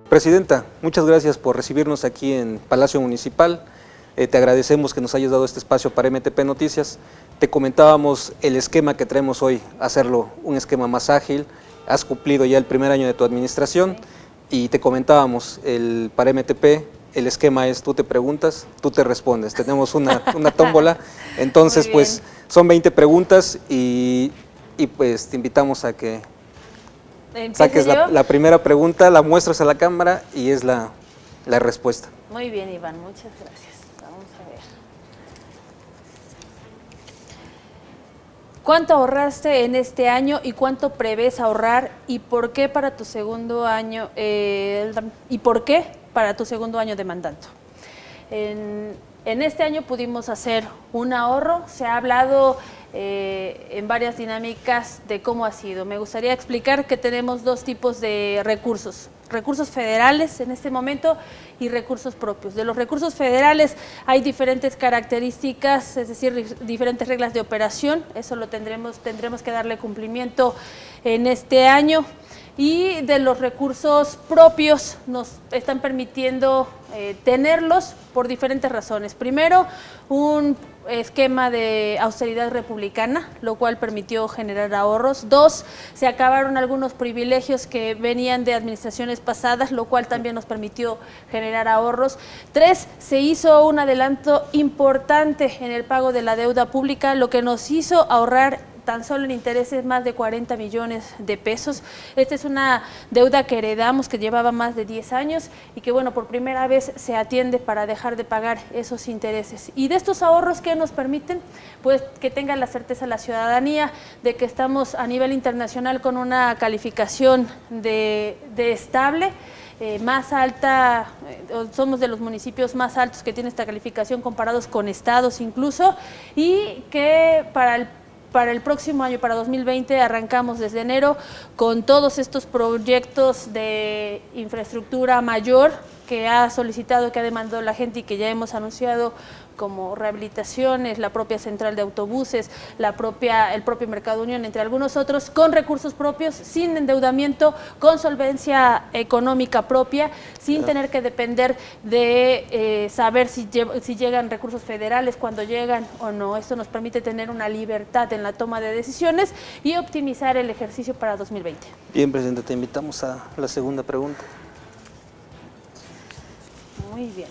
Presidenta, muchas gracias por recibirnos aquí en Palacio Municipal. Te agradecemos que nos hayas dado este espacio para MTP Noticias. Te comentábamos el esquema que traemos hoy, hacerlo un esquema más ágil. Has cumplido ya el primer año de tu administración y te comentábamos, para MTP el esquema es tú te preguntas, tú te respondes. Tenemos una tómbola, entonces pues son 20 preguntas y pues te invitamos a que saques la primera pregunta, la muestras a la cámara y es la respuesta. Muy bien, Iván, muchas gracias. Vamos a ver. ¿Cuánto ahorraste en este año y cuánto prevés ahorrar y por qué para tu segundo año de mandato? En este año pudimos hacer un ahorro, se ha hablado en varias dinámicas de cómo ha sido. Me gustaría explicar que tenemos dos tipos de recursos federales en este momento y recursos propios. De los recursos federales hay diferentes características, es decir, diferentes reglas de operación, eso lo tendremos que darle cumplimiento en este año. Y de los recursos propios nos están permitiendo tenerlos por diferentes razones. Primero, un esquema de austeridad republicana, lo cual permitió generar ahorros. Dos, se acabaron algunos privilegios que venían de administraciones pasadas, lo cual también nos permitió generar ahorros. Tres, se hizo un adelanto importante en el pago de la deuda pública, lo que nos hizo ahorrar tan solo en intereses más de 40 millones de pesos. Esta es una deuda que heredamos, que llevaba más de 10 años y que, bueno, por primera vez se atiende para dejar de pagar esos intereses. Y de estos ahorros, ¿qué nos permiten? Pues que tenga la certeza la ciudadanía de que estamos a nivel internacional con una calificación de estable, más alta, somos de los municipios más altos que tiene esta calificación comparados con estados incluso, y que para el próximo año, para 2020, arrancamos desde enero con todos estos proyectos de infraestructura mayor que ha solicitado, que ha demandado la gente y que ya hemos anunciado, como rehabilitaciones, la propia central de autobuses, el propio Mercado Unión, entre algunos otros, con recursos propios, sin endeudamiento, con solvencia económica propia, sin tener que depender de saber si llegan recursos federales, cuando llegan o no. Esto nos permite tener una libertad en la toma de decisiones y optimizar el ejercicio para 2020. Bien, Presidenta, te invitamos a la segunda pregunta. Muy bien.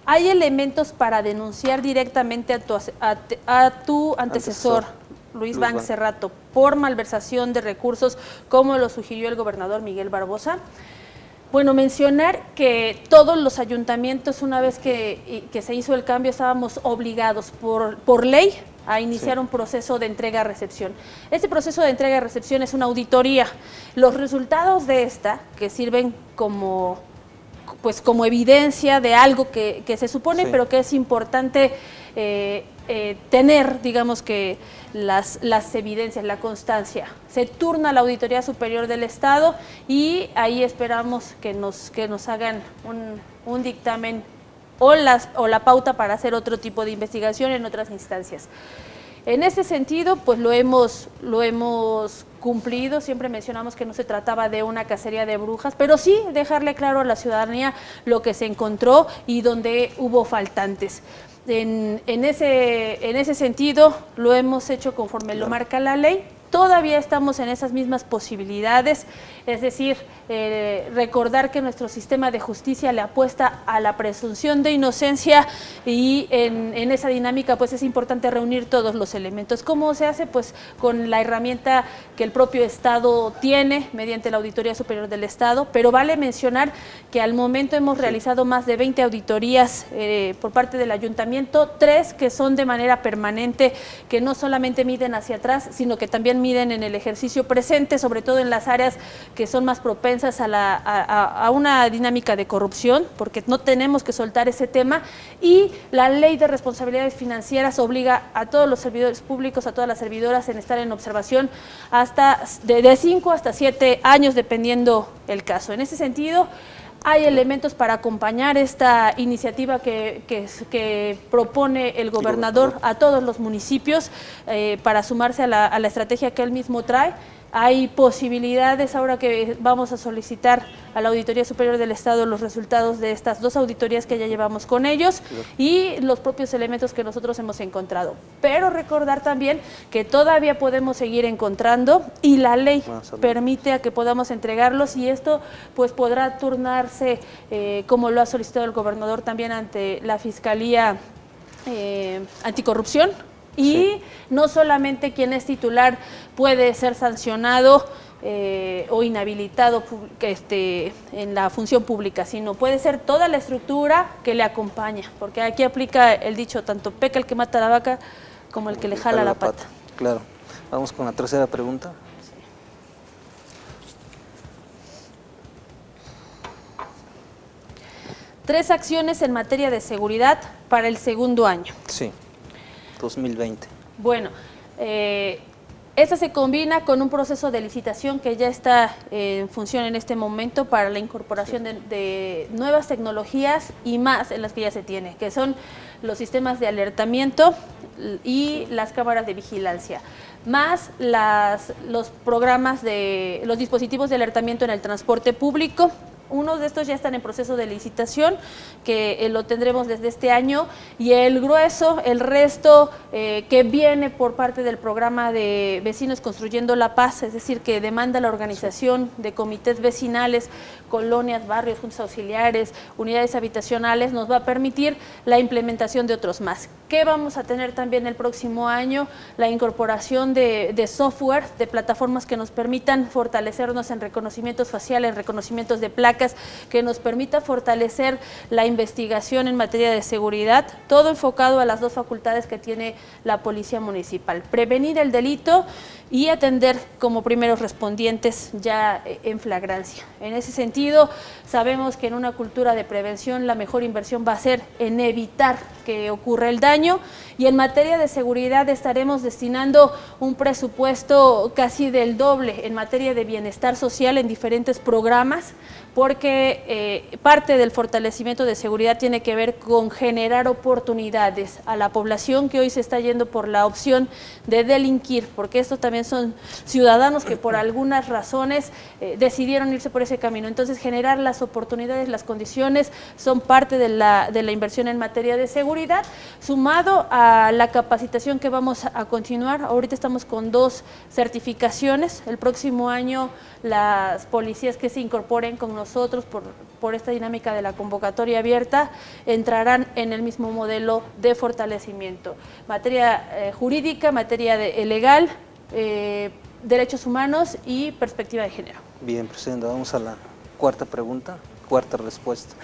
¿Hay elementos para denunciar directamente a tu antecesor, Luis Banks Cerrato, por malversación de recursos, como lo sugirió el gobernador Miguel Barbosa? Bueno, mencionar que todos los ayuntamientos, una vez que se hizo el cambio, estábamos obligados por ley a iniciar un proceso de entrega-recepción. Este proceso de entrega-recepción es una auditoría. Los resultados de esta, que sirven como evidencia de algo que se supone, pero que es importante tener, digamos, que las evidencias, la constancia. Se turna la Auditoría Superior del Estado y ahí esperamos que nos hagan un dictamen o la pauta para hacer otro tipo de investigación en otras instancias. En ese sentido, pues lo hemos cumplido. Siempre mencionamos que no se trataba de una cacería de brujas, pero sí dejarle claro a la ciudadanía lo que se encontró y donde hubo faltantes. En ese sentido, lo hemos hecho conforme lo marca la ley. Todavía estamos en esas mismas posibilidades, es decir, recordar que nuestro sistema de justicia le apuesta a la presunción de inocencia y en esa dinámica pues es importante reunir todos los elementos. ¿Cómo se hace? Pues con la herramienta que el propio Estado tiene mediante la Auditoría Superior del Estado, pero vale mencionar que al momento hemos realizado más de 20 auditorías por parte del ayuntamiento, 3 que son de manera permanente, que no solamente miden hacia atrás, sino que también miden en el ejercicio presente, sobre todo en las áreas que son más propensas a una dinámica de corrupción, porque no tenemos que soltar ese tema, y la ley de responsabilidades financieras obliga a todos los servidores públicos, a todas las servidoras en estar en observación hasta de 5 hasta 7 años, dependiendo el caso. En ese sentido, hay elementos para acompañar esta iniciativa que propone el gobernador a todos los municipios para sumarse a la estrategia que él mismo trae. Hay posibilidades ahora que vamos a solicitar a la Auditoría Superior del Estado los resultados de estas 2 auditorías que ya llevamos con ellos y los propios elementos que nosotros hemos encontrado. Pero recordar también que todavía podemos seguir encontrando y la ley permite a que podamos entregarlos, y esto pues podrá turnarse como lo ha solicitado el gobernador también ante la Fiscalía Anticorrupción. Y no solamente quien es titular puede ser sancionado o inhabilitado en la función pública, sino puede ser toda la estructura que le acompaña, porque aquí aplica el dicho, tanto peca el que mata a la vaca como el que le jala la pata. Claro. Vamos con la tercera pregunta. Sí. 3 acciones en materia de seguridad para el segundo año. Sí. 2020. Bueno, esta se combina con un proceso de licitación que ya está en función en este momento para la incorporación de nuevas tecnologías y más en las que ya se tiene, que son los sistemas de alertamiento y las cámaras de vigilancia, más los programas los dispositivos de alertamiento en el transporte público. Unos de estos ya están en proceso de licitación, que lo tendremos desde este año, y el grueso, el resto que viene por parte del programa de Vecinos Construyendo la Paz, es decir, que demanda la organización de comités vecinales, colonias, barrios, juntas auxiliares, unidades habitacionales, nos va a permitir la implementación de otros más. ¿Qué vamos a tener también el próximo año? La incorporación de software, de plataformas que nos permitan fortalecernos en reconocimientos faciales, en reconocimientos de placas, que nos permita fortalecer la investigación en materia de seguridad, todo enfocado a las 2 facultades que tiene la Policía Municipal: prevenir el delito y atender como primeros respondientes ya en flagrancia. En ese sentido, sabemos que en una cultura de prevención la mejor inversión va a ser en evitar que ocurra el daño, y en materia de seguridad estaremos destinando un presupuesto casi del doble en materia de bienestar social en diferentes programas, porque parte del fortalecimiento de seguridad tiene que ver con generar oportunidades a la población que hoy se está yendo por la opción de delinquir, porque estos también son ciudadanos que por algunas razones decidieron irse por ese camino. Entonces, generar las oportunidades, las condiciones son parte de la inversión en materia de seguridad, sumado a la capacitación que vamos a continuar. Ahorita estamos con 2 certificaciones. El próximo año las policías que se incorporen con nosotros por esta dinámica de la convocatoria abierta entrarán en el mismo modelo de fortalecimiento. Materia jurídica, materia legal, derechos humanos y perspectiva de género. Bien, Presidenta, vamos a la cuarta pregunta, cuarta respuesta.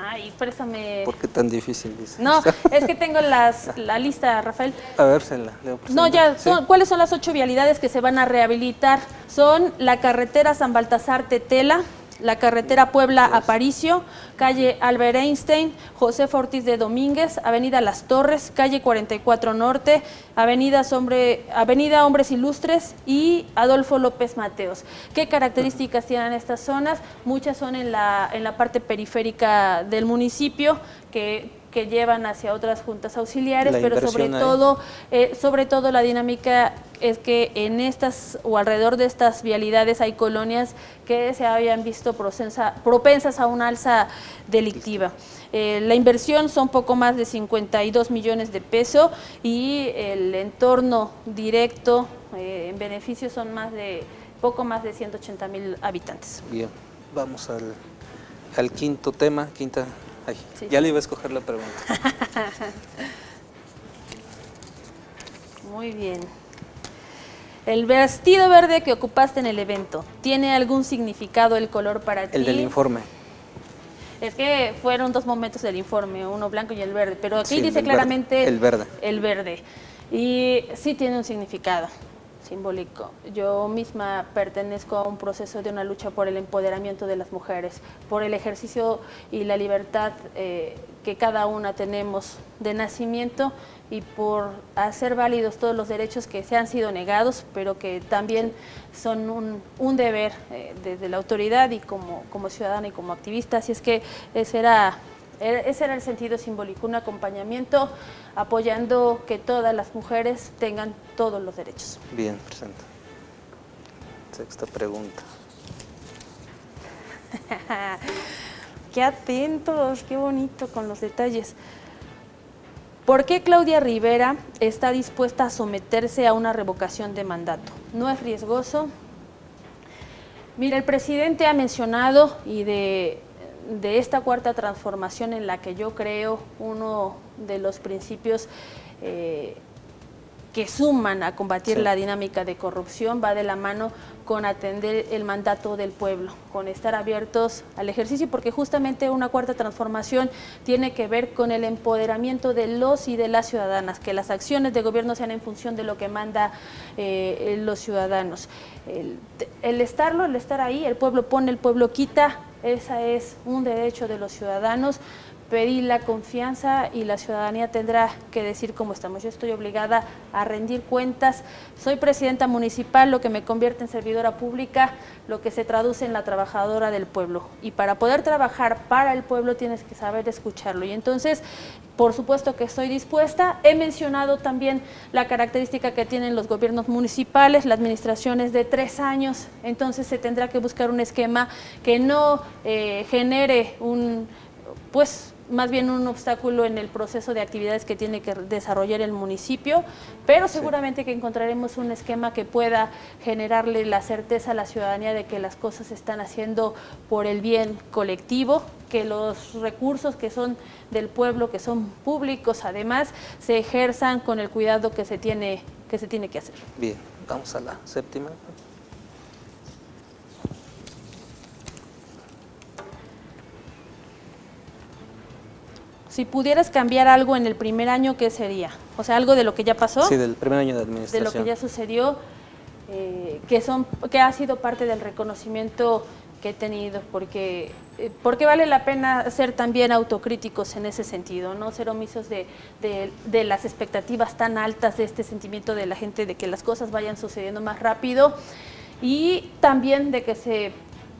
Ay, préstame. ¿Por qué tan difícil, dice? No, es que tengo la lista, Rafael. A ver, se la leo. No, ya, ¿cuáles son las 8 vialidades que se van a rehabilitar? Son la carretera San Baltasar Tetela, la carretera Puebla-Aparicio, calle Albert Einstein, Josefa Ortiz de Domínguez, avenida Las Torres, calle 44 Norte, avenida Hombres Ilustres y Adolfo López Mateos. ¿Qué características tienen estas zonas? Muchas son en la parte periférica del municipio, que llevan hacia otras juntas auxiliares, pero sobre todo la dinámica es que en estas o alrededor de estas vialidades hay colonias que se habían visto propensas a una alza delictiva. La inversión son poco más de 52 millones de pesos y el entorno directo en beneficio son poco más de 180,000 habitantes. Bien, vamos al quinto tema, Ay, sí. Ya le iba a escoger la pregunta. Muy bien. El vestido verde que ocupaste en el evento, ¿tiene algún significado el color para ti? El del informe. Es que fueron 2 momentos del informe, uno blanco y el verde, pero aquí sí, dice claramente el verde. El verde. Y sí tiene un significado simbólico. Yo misma pertenezco a un proceso de una lucha por el empoderamiento de las mujeres, por el ejercicio y la libertad que cada una tenemos de nacimiento y por hacer válidos todos los derechos que se han sido negados, pero que también son un deber desde la autoridad y como ciudadana y como activista. Así es que ese era Ese era el sentido simbólico, un acompañamiento apoyando que todas las mujeres tengan todos los derechos. Bien, presidenta. Sexta pregunta. Qué atentos, qué bonito con los detalles. ¿Por qué Claudia Rivera está dispuesta a someterse a una revocación de mandato? ¿No es riesgoso? Mira, el presidente ha mencionado, y de esta cuarta transformación en la que yo creo, uno de los principios que suman a combatir la dinámica de corrupción va de la mano con atender el mandato del pueblo, con estar abiertos al ejercicio, porque justamente una cuarta transformación tiene que ver con el empoderamiento de los y de las ciudadanas, que las acciones de gobierno sean en función de lo que manda los ciudadanos. El estar ahí, el pueblo pone, el pueblo quita, ese es un derecho de los ciudadanos. Pedí la confianza y la ciudadanía tendrá que decir cómo estamos. Yo estoy obligada a rendir cuentas. Soy presidenta municipal, lo que me convierte en servidora pública, lo que se traduce en la trabajadora del pueblo. Y para poder trabajar para el pueblo tienes que saber escucharlo. Y entonces, por supuesto que estoy dispuesta. He mencionado también la característica que tienen los gobiernos municipales, la administración es de 3 años, entonces se tendrá que buscar un esquema que no genere más bien un obstáculo en el proceso de actividades que tiene que desarrollar el municipio, pero seguramente que encontraremos un esquema que pueda generarle la certeza a la ciudadanía de que las cosas se están haciendo por el bien colectivo, que los recursos que son del pueblo, que son públicos, además, se ejerzan con el cuidado que se tiene que hacer. Bien, vamos a la séptima. Si pudieras cambiar algo en el primer año, ¿qué sería? O sea, algo de lo que ya pasó. Sí, del primer año de administración. De lo que ya sucedió, que ha sido parte del reconocimiento que he tenido, porque vale la pena ser también autocríticos en ese sentido, no ser omisos de las expectativas tan altas, de este sentimiento de la gente de que las cosas vayan sucediendo más rápido, y también de que se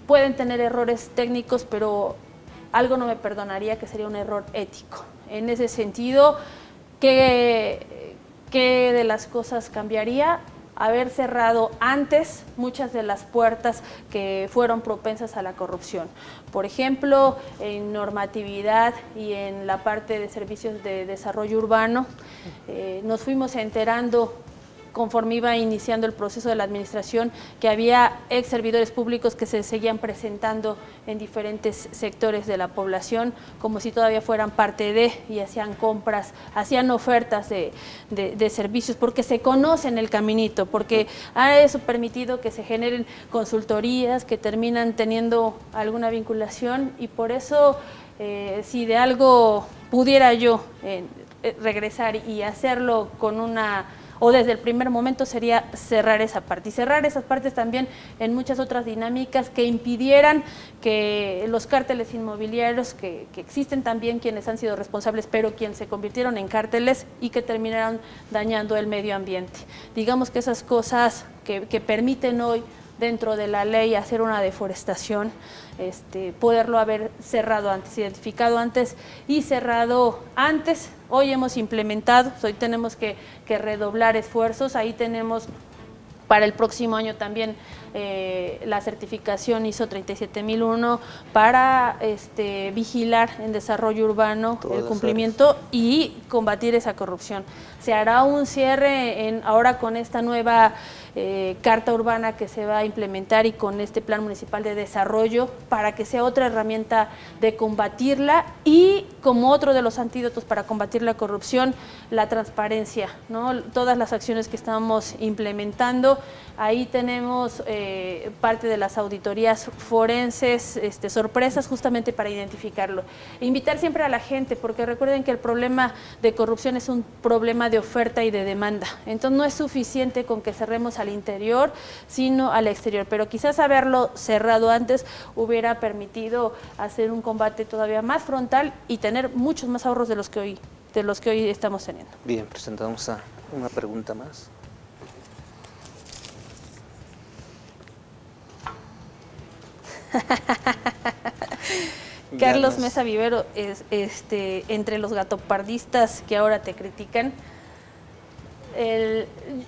pueden tener errores técnicos, pero algo no me perdonaría, que sería un error ético. En ese sentido, ¿qué de las cosas cambiaría? Haber cerrado antes muchas de las puertas que fueron propensas a la corrupción. Por ejemplo, en normatividad y en la parte de servicios de desarrollo urbano, nos fuimos enterando conforme iba iniciando el proceso de la administración, que había ex servidores públicos que se seguían presentando en diferentes sectores de la población, como si todavía fueran parte de, y hacían compras, hacían ofertas de servicios, porque se conocen el caminito, porque ha eso permitido que se generen consultorías que terminan teniendo alguna vinculación, y por eso, si de algo pudiera yo regresar y hacerlo con o desde el primer momento, sería cerrar esa parte. Y cerrar esas partes también en muchas otras dinámicas que impidieran que los cárteles inmobiliarios, que existen también quienes han sido responsables, pero quienes se convirtieron en cárteles y que terminaron dañando el medio ambiente. Digamos que esas cosas que permiten hoy dentro de la ley hacer una deforestación, poderlo haber cerrado antes, identificado antes y cerrado antes. Hoy hemos implementado, hoy tenemos que redoblar esfuerzos. Ahí tenemos para el próximo año también la certificación ISO 37001 para vigilar en desarrollo urbano el cumplimiento y combatir esa corrupción. Se hará un cierre ahora con esta nueva carta urbana que se va a implementar y con este plan municipal de desarrollo, para que sea otra herramienta de combatirla, y como otro de los antídotos para combatir la corrupción, la transparencia, ¿no? Todas las acciones que estamos implementando, ahí tenemos parte de las auditorías forenses, sorpresas justamente para identificarlo. Invitar siempre a la gente, porque recuerden que el problema de corrupción es un problema de oferta y de demanda. Entonces no es suficiente con que cerremos al interior, sino al exterior. Pero quizás haberlo cerrado antes hubiera permitido hacer un combate todavía más frontal y tener muchos más ahorros de los que hoy estamos teniendo. Bien, presentamos a una pregunta más. Carlos Mesa Vivero, entre los gatopardistas que ahora te critican,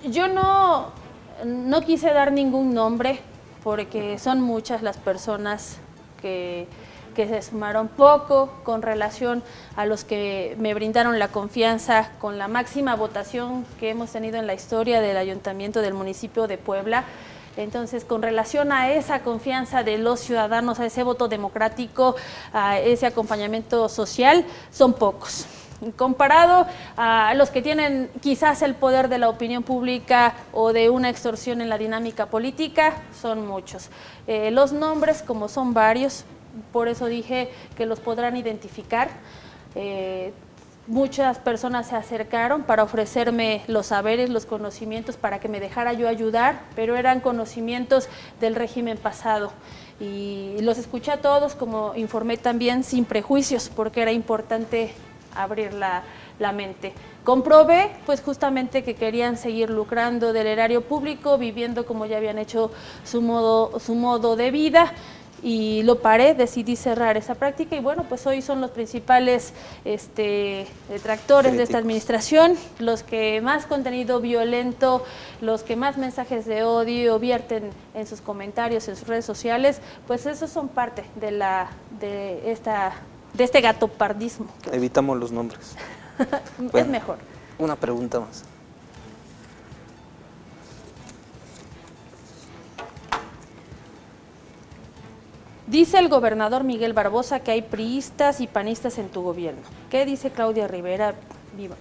yo no quise dar ningún nombre porque son muchas las personas que se sumaron poco con relación a los que me brindaron la confianza con la máxima votación que hemos tenido en la historia del ayuntamiento del municipio de Puebla. Entonces, con relación a esa confianza de los ciudadanos, a ese voto democrático, a ese acompañamiento social, son pocos. Comparado a los que tienen quizás el poder de la opinión pública o de una extorsión en la dinámica política, son muchos. Los nombres, como son varios, por eso dije que los podrán identificar. Muchas personas se acercaron para ofrecerme los saberes, los conocimientos para que me dejara yo ayudar, pero eran conocimientos del régimen pasado. Y los escuché a todos, como informé también, sin prejuicios, porque era importante abrir la mente. Comprobé, pues justamente que querían seguir lucrando del erario público, viviendo como ya habían hecho su modo de vida, y lo paré, decidí cerrar esa práctica y bueno, pues hoy son los principales detractores de esta administración, los que más contenido violento, los que más mensajes de odio vierten en sus comentarios, en sus redes sociales, pues esos son parte de este gatopardismo. Evitamos los nombres. Bueno, es mejor. Una pregunta más. Dice el gobernador Miguel Barbosa que hay priistas y panistas en tu gobierno. ¿Qué dice Claudia Rivera Viva?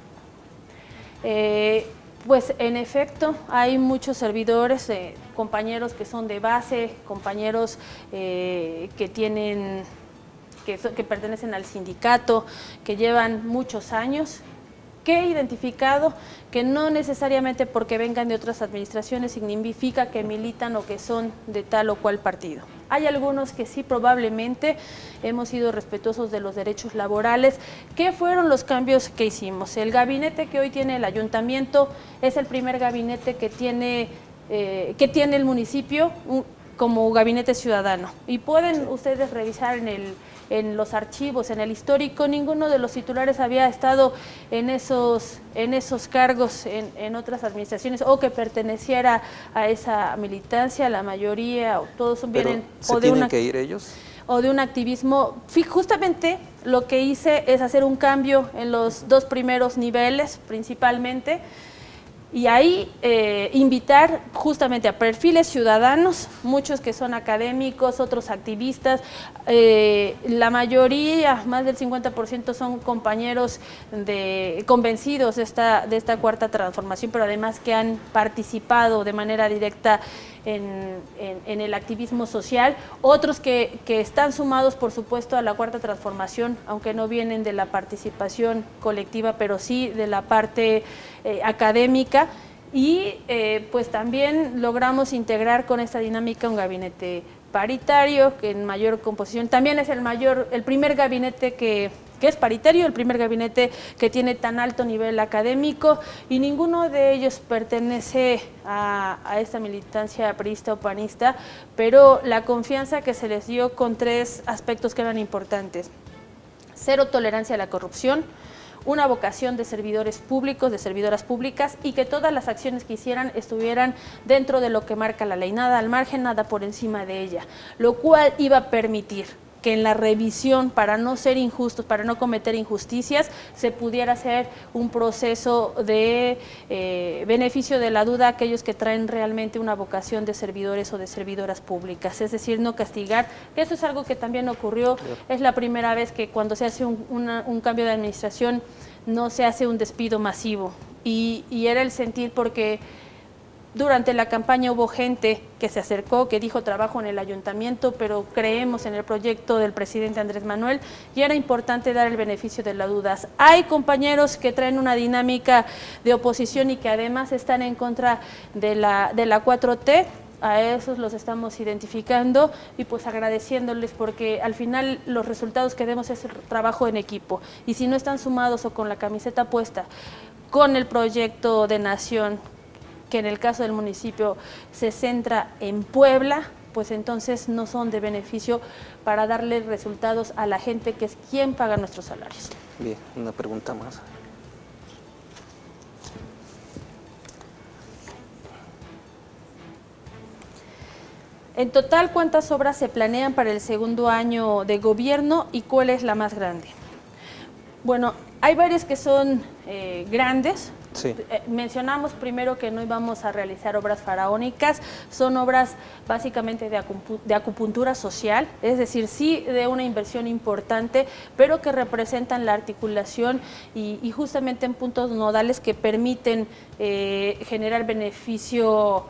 Pues en efecto hay muchos servidores, compañeros que son de base, compañeros que pertenecen al sindicato, que llevan muchos años, que he identificado que no necesariamente porque vengan de otras administraciones significa que militan o que son de tal o cual partido. Hay algunos que sí, probablemente hemos sido respetuosos de los derechos laborales. ¿Qué fueron los cambios que hicimos? El gabinete que hoy tiene el ayuntamiento es el primer gabinete que tiene el municipio como gabinete ciudadano. Y pueden ustedes revisar en los archivos, en el histórico, ninguno de los titulares había estado en esos cargos en otras administraciones o que perteneciera a esa militancia, la mayoría, o todos vienen... ¿Se tienen que ir ellos? O de un activismo. Justamente lo que hice es hacer un cambio en los dos primeros niveles, principalmente, y ahí invitar justamente a perfiles ciudadanos, muchos que son académicos, otros activistas, la mayoría, más del 50% son compañeros convencidos de esta cuarta transformación, pero además que han participado de manera directa en el activismo social, otros que están sumados por supuesto a la cuarta transformación, aunque no vienen de la participación colectiva, pero sí de la parte académica, y pues también logramos integrar con esta dinámica un gabinete paritario que en mayor composición, también es el primer gabinete que es paritario, el primer gabinete que tiene tan alto nivel académico, y ninguno de ellos pertenece a esta militancia priista o panista, pero la confianza que se les dio con tres aspectos que eran importantes: cero tolerancia a la corrupción, una vocación de servidores públicos, de servidoras públicas, y que todas las acciones que hicieran estuvieran dentro de lo que marca la ley, nada al margen, nada por encima de ella, lo cual iba a permitir que en la revisión, para no ser injustos, para no cometer injusticias, se pudiera hacer un proceso de beneficio de la duda a aquellos que traen realmente una vocación de servidores o de servidoras públicas, es decir, no castigar, que eso es algo que también ocurrió, es la primera vez que cuando se hace un cambio de administración no se hace un despido masivo, y era el sentir, porque durante la campaña hubo gente que se acercó, que dijo trabajo en el ayuntamiento, pero creemos en el proyecto del presidente Andrés Manuel, y era importante dar el beneficio de las dudas. Hay compañeros que traen una dinámica de oposición y que además están en contra de la 4T, a esos los estamos identificando y pues agradeciéndoles, porque al final los resultados que demos es el trabajo en equipo, y si no están sumados o con la camiseta puesta con el proyecto de nación, que en el caso del municipio se centra en Puebla, pues entonces no son de beneficio para darle resultados a la gente que es quien paga nuestros salarios. Bien, una pregunta más. En total, ¿cuántas obras se planean para el segundo año de gobierno y cuál es la más grande? Bueno, hay varias que son grandes. Sí. Mencionamos primero que no íbamos a realizar obras faraónicas, son obras básicamente de acupuntura social, es decir, sí de una inversión importante, pero que representan la articulación y justamente en puntos nodales que permiten generar beneficio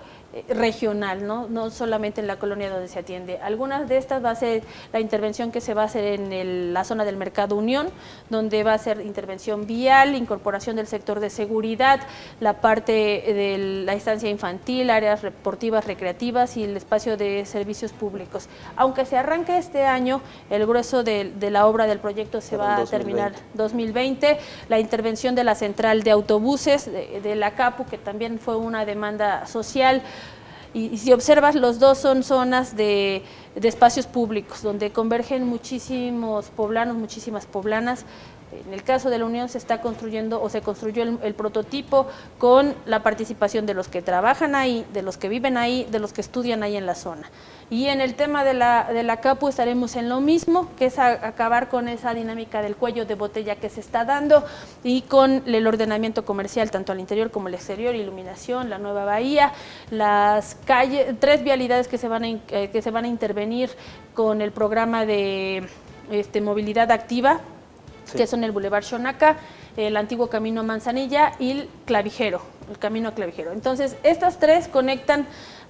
regional, no solamente en la colonia donde se atiende. Algunas de estas va a ser la intervención que se va a hacer en la zona del Mercado Unión, donde va a ser intervención vial, incorporación del sector de seguridad, la parte de la estancia infantil, áreas deportivas, recreativas y el espacio de servicios públicos. Aunque se arranque este año, el grueso de la obra del proyecto se va a terminar 2020. La intervención de la central de autobuses de la CAPU, que también fue una demanda social. Y si observas, los dos son zonas de espacios públicos, donde convergen muchísimos poblanos, muchísimas poblanas. En el caso de la Unión se está construyendo o se construyó el prototipo con la participación de los que trabajan ahí, de los que viven ahí, de los que estudian ahí en la zona. Y en el tema de la CAPU estaremos en lo mismo, que es acabar con esa dinámica del cuello de botella que se está dando y con el ordenamiento comercial, tanto al interior como al exterior, iluminación, la nueva bahía, las calles, 3 vialidades que se van a intervenir con el programa de movilidad activa, sí, que son el Boulevard Xonaca, el antiguo camino a Manzanilla y el Clavijero, el camino a Clavijero. Entonces, estas 3 conectan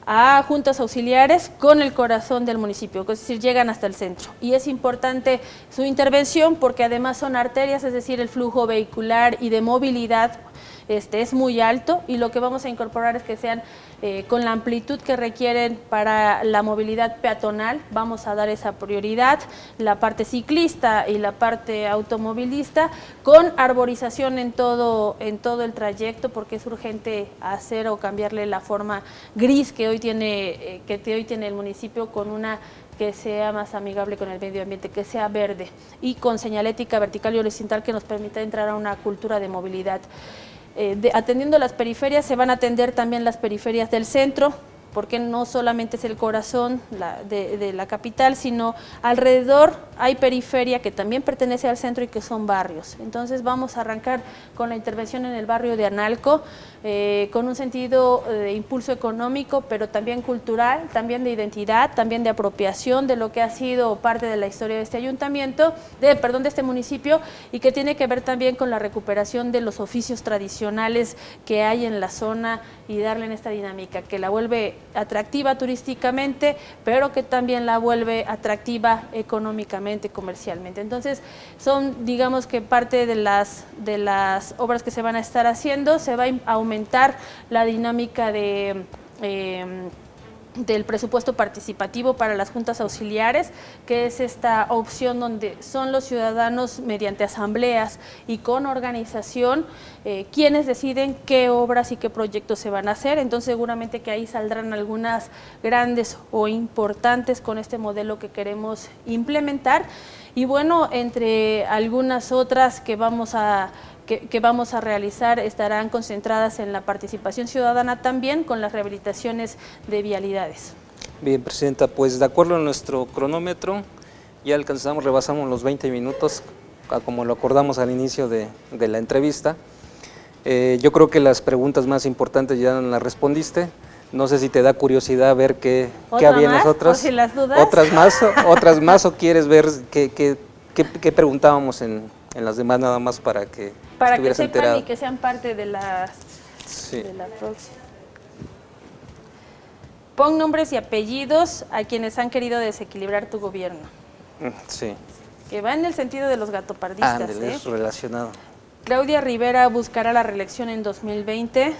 a juntas auxiliares con el corazón del municipio, es decir, llegan hasta el centro. Y es importante su intervención porque además son arterias, es decir, el flujo vehicular y de movilidad es muy alto, y lo que vamos a incorporar es que sean con la amplitud que requieren para la movilidad peatonal. Vamos a dar esa prioridad, la parte ciclista y la parte automovilista, con arborización en todo el trayecto, porque es urgente hacer o cambiarle la forma gris que hoy tiene el municipio, con una que sea más amigable con el medio ambiente, que sea verde y con señalética vertical y horizontal que nos permita entrar a una cultura de movilidad. Atendiendo las periferias, se van a atender también las periferias del centro, porque no solamente es el corazón de la capital, sino alrededor hay periferia que también pertenece al centro y que son barrios. Entonces vamos a arrancar con la intervención en el barrio de Analco, con un sentido de impulso económico, pero también cultural, también de identidad, también de apropiación de lo que ha sido parte de la historia de este ayuntamiento, de este municipio, y que tiene que ver también con la recuperación de los oficios tradicionales que hay en la zona y darle en esta dinámica que la vuelve atractiva turísticamente, pero que también la vuelve atractiva económicamente, comercialmente. Entonces, son, digamos que parte de las obras que se van a estar haciendo. Se va a aumentar la dinámica del presupuesto participativo para las juntas auxiliares, que es esta opción donde son los ciudadanos mediante asambleas y con organización quienes deciden qué obras y qué proyectos se van a hacer. Entonces seguramente que ahí saldrán algunas grandes o importantes con este modelo que queremos implementar, y bueno, entre algunas otras que vamos a realizar estarán concentradas en la participación ciudadana, también con las rehabilitaciones de vialidades. Bien, Presidenta, pues de acuerdo a nuestro cronómetro, ya rebasamos los 20 minutos, como lo acordamos al inicio de la entrevista. Yo creo que las preguntas más importantes ya las respondiste. No sé si te da curiosidad ver qué había en las otras. Si las dudas. Otras más, o quieres ver qué preguntábamos en las demás, nada más para que sepan enterado. Y que sean parte de la próxima. Pon nombres y apellidos a quienes han querido desequilibrar tu gobierno. Sí. Que va en el sentido de los gatopardistas. Ándale, es relacionado. Claudia Rivera buscará la reelección en 2020.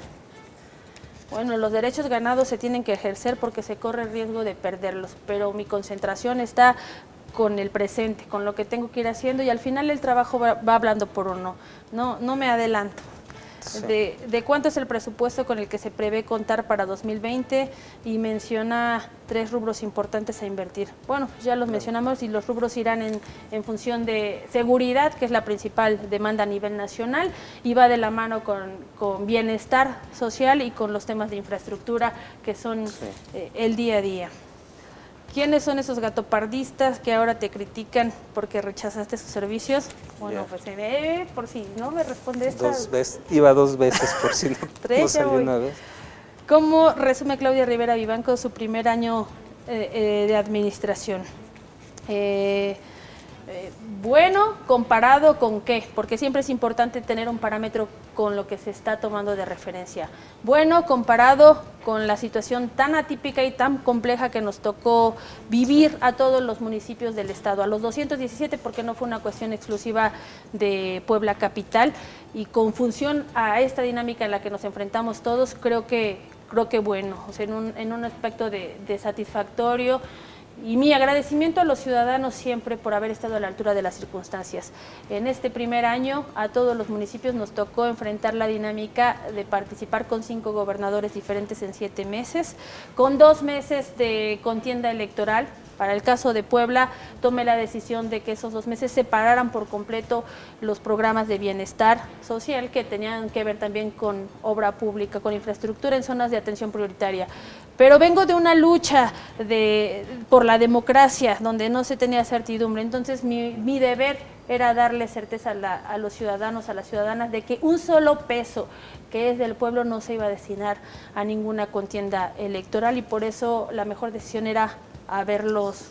Bueno, los derechos ganados se tienen que ejercer porque se corre el riesgo de perderlos, pero mi concentración está con el presente, con lo que tengo que ir haciendo, y al final el trabajo va hablando por uno. No me adelanto. Sí. de cuánto es el presupuesto con el que se prevé contar para 2020 y menciona 3 rubros importantes a invertir. Bueno, ya los mencionamos y los rubros irán en función de seguridad, que es la principal demanda a nivel nacional, y va de la mano con bienestar social y con los temas de infraestructura que son el día a día. ¿Quiénes son esos gatopardistas que ahora te critican porque rechazaste sus servicios? Bueno, pues por si no me responde esta. Iba 2 veces por si no, no salió una vez. ¿Cómo resume Claudia Rivera Vivanco su primer año de administración? Bueno, ¿comparado con qué? Porque siempre es importante tener un parámetro con lo que se está tomando de referencia. Bueno, comparado con la situación tan atípica y tan compleja que nos tocó vivir a todos los municipios del estado, a los 217, porque no fue una cuestión exclusiva de Puebla capital, y con función a esta dinámica en la que nos enfrentamos todos, creo que bueno, o sea, en un aspecto de satisfactorio. Y mi agradecimiento a los ciudadanos siempre por haber estado a la altura de las circunstancias. En este primer año a todos los municipios nos tocó enfrentar la dinámica de participar con 5 gobernadores diferentes en 7 meses, con 2 meses de contienda electoral. Para el caso de Puebla, tomé la decisión de que esos 2 meses separaran por completo los programas de bienestar social que tenían que ver también con obra pública, con infraestructura en zonas de atención prioritaria. Pero vengo de una lucha por la democracia, donde no se tenía certidumbre. Entonces mi deber era darle certeza a los ciudadanos, a las ciudadanas, de que un solo peso que es del pueblo no se iba a destinar a ninguna contienda electoral, y por eso la mejor decisión era haberlos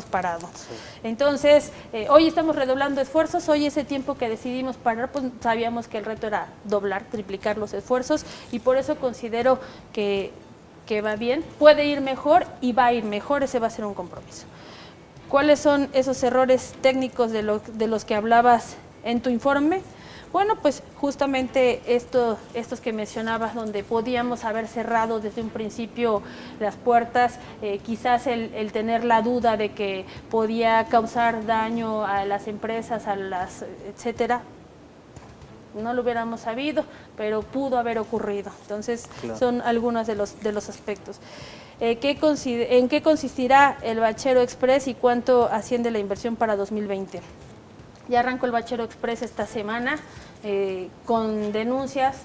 parado. Sí. Entonces, hoy estamos redoblando esfuerzos. Hoy ese tiempo que decidimos parar, pues sabíamos que el reto era doblar, triplicar los esfuerzos, y por eso considero que va bien, puede ir mejor y va a ir mejor. Ese va a ser un compromiso. ¿Cuáles son esos errores técnicos de los que hablabas en tu informe? Bueno, pues justamente estos que mencionabas, donde podíamos haber cerrado desde un principio las puertas, quizás el tener la duda de que podía causar daño a las empresas, etcétera. No lo hubiéramos sabido, pero pudo haber ocurrido. Entonces, claro, son algunos de los aspectos. ¿En qué consistirá el Bachero Express y cuánto asciende la inversión para 2020? Ya arrancó el Bachero Express esta semana con denuncias,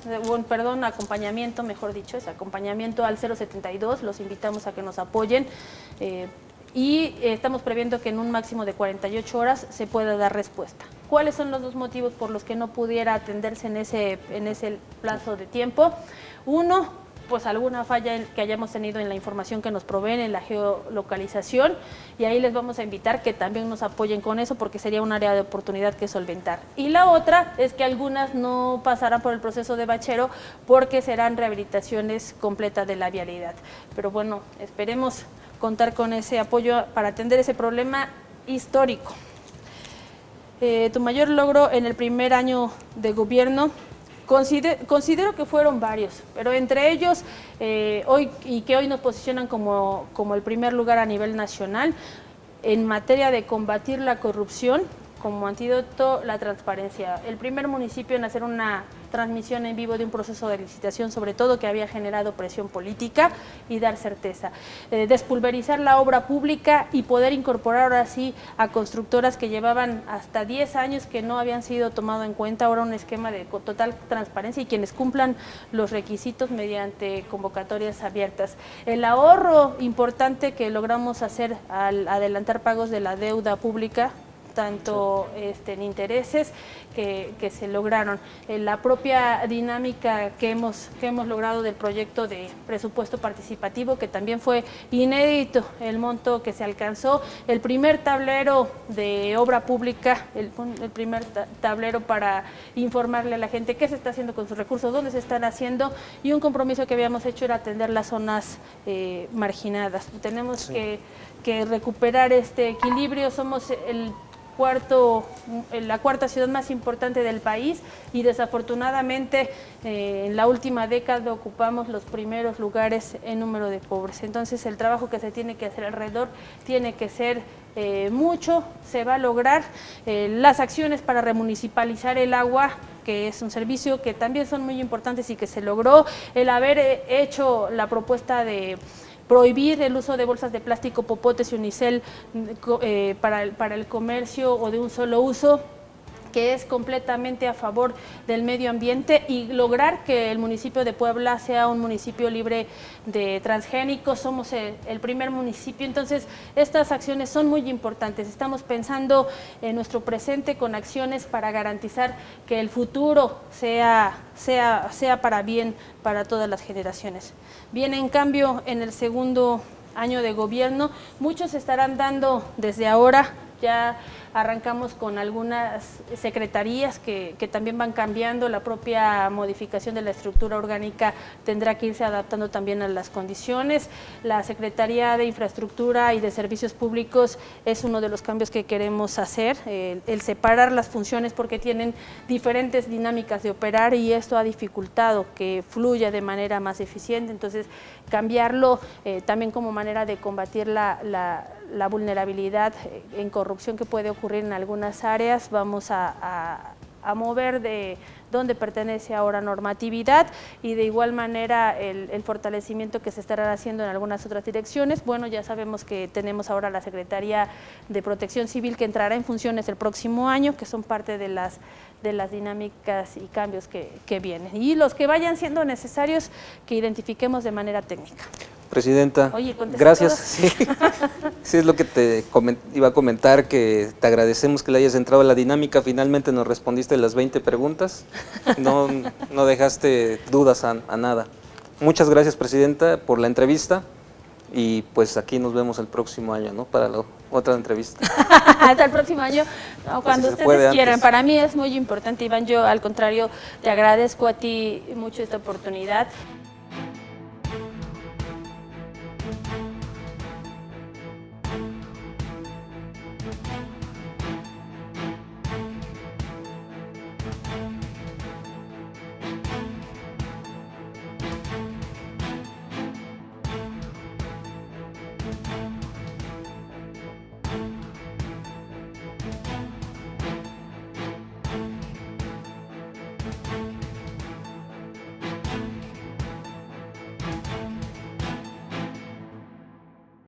acompañamiento, mejor dicho, es acompañamiento al 072, los invitamos a que nos apoyen. Y estamos previendo que en un máximo de 48 horas se pueda dar respuesta. ¿Cuáles son los 2 motivos por los que no pudiera atenderse en ese plazo de tiempo? Uno, pues alguna falla que hayamos tenido en la información que nos proveen, en la geolocalización, y ahí les vamos a invitar que también nos apoyen con eso, porque sería un área de oportunidad que solventar. Y la otra es que algunas no pasarán por el proceso de bachero porque serán rehabilitaciones completas de la vialidad. Pero bueno, esperemos contar con ese apoyo para atender ese problema histórico. Tu mayor logro en el primer año de gobierno, considero que fueron varios, pero entre ellos, hoy nos posicionan como el primer lugar a nivel nacional en materia de combatir la corrupción, como antídoto la transparencia. El primer municipio en hacer una transmisión en vivo de un proceso de licitación, sobre todo que había generado presión política, y dar certeza. Despulverizar la obra pública y poder incorporar ahora sí a constructoras que llevaban hasta 10 años que no habían sido tomado en cuenta, ahora un esquema de total transparencia y quienes cumplan los requisitos mediante convocatorias abiertas. El ahorro importante que logramos hacer al adelantar pagos de la deuda pública, tanto en intereses que se lograron, la propia dinámica que hemos logrado del proyecto de presupuesto participativo, que también fue inédito el monto que se alcanzó, el primer tablero de obra pública, el primer tablero para informarle a la gente qué se está haciendo con sus recursos, dónde se están haciendo, y un compromiso que habíamos hecho era atender las zonas marginadas. Tenemos que recuperar este equilibrio. Somos la cuarta ciudad más importante del país y desafortunadamente en la última década ocupamos los primeros lugares en número de pobres. Entonces el trabajo que se tiene que hacer alrededor tiene que ser mucho, se va a lograr. Las acciones para remunicipalizar el agua, que es un servicio que también son muy importantes y que se logró, el haber hecho la propuesta de prohibir el uso de bolsas de plástico, popotes y unicel para el comercio o de un solo uso, que es completamente a favor del medio ambiente, y lograr que el municipio de Puebla sea un municipio libre de transgénicos. Somos el primer municipio, entonces estas acciones son muy importantes. Estamos pensando en nuestro presente con acciones para garantizar que el futuro sea para bien para todas las generaciones. Bien, en cambio, en el segundo año de gobierno, muchos estarán dando desde ahora. Ya arrancamos con algunas secretarías que también van cambiando. La propia modificación de la estructura orgánica tendrá que irse adaptando también a las condiciones. La Secretaría de Infraestructura y de Servicios Públicos es uno de los cambios que queremos hacer, el separar las funciones porque tienen diferentes dinámicas de operar y esto ha dificultado que fluya de manera más eficiente. Entonces, cambiarlo también como manera de combatir la vulnerabilidad en corrupción que puede ocurrir en algunas áreas. Vamos a mover de donde pertenece ahora normatividad y de igual manera el fortalecimiento que se estará haciendo en algunas otras direcciones. Bueno, ya sabemos que tenemos ahora la Secretaría de Protección Civil que entrará en funciones el próximo año, que son parte de las dinámicas y cambios que vienen. Y los que vayan siendo necesarios que identifiquemos de manera técnica. Presidenta, Oye, gracias. Sí, sí, es lo que te iba a comentar, que te agradecemos que le hayas entrado a la dinámica. Finalmente nos respondiste las 20 preguntas, no dejaste dudas a nada. Muchas gracias, Presidenta, por la entrevista y pues aquí nos vemos el próximo año, ¿no? Para la otra entrevista. Hasta el próximo año, no, cuando si ustedes quieran. Antes. Para mí es muy importante, Iván. Yo, al contrario, te agradezco a ti mucho esta oportunidad.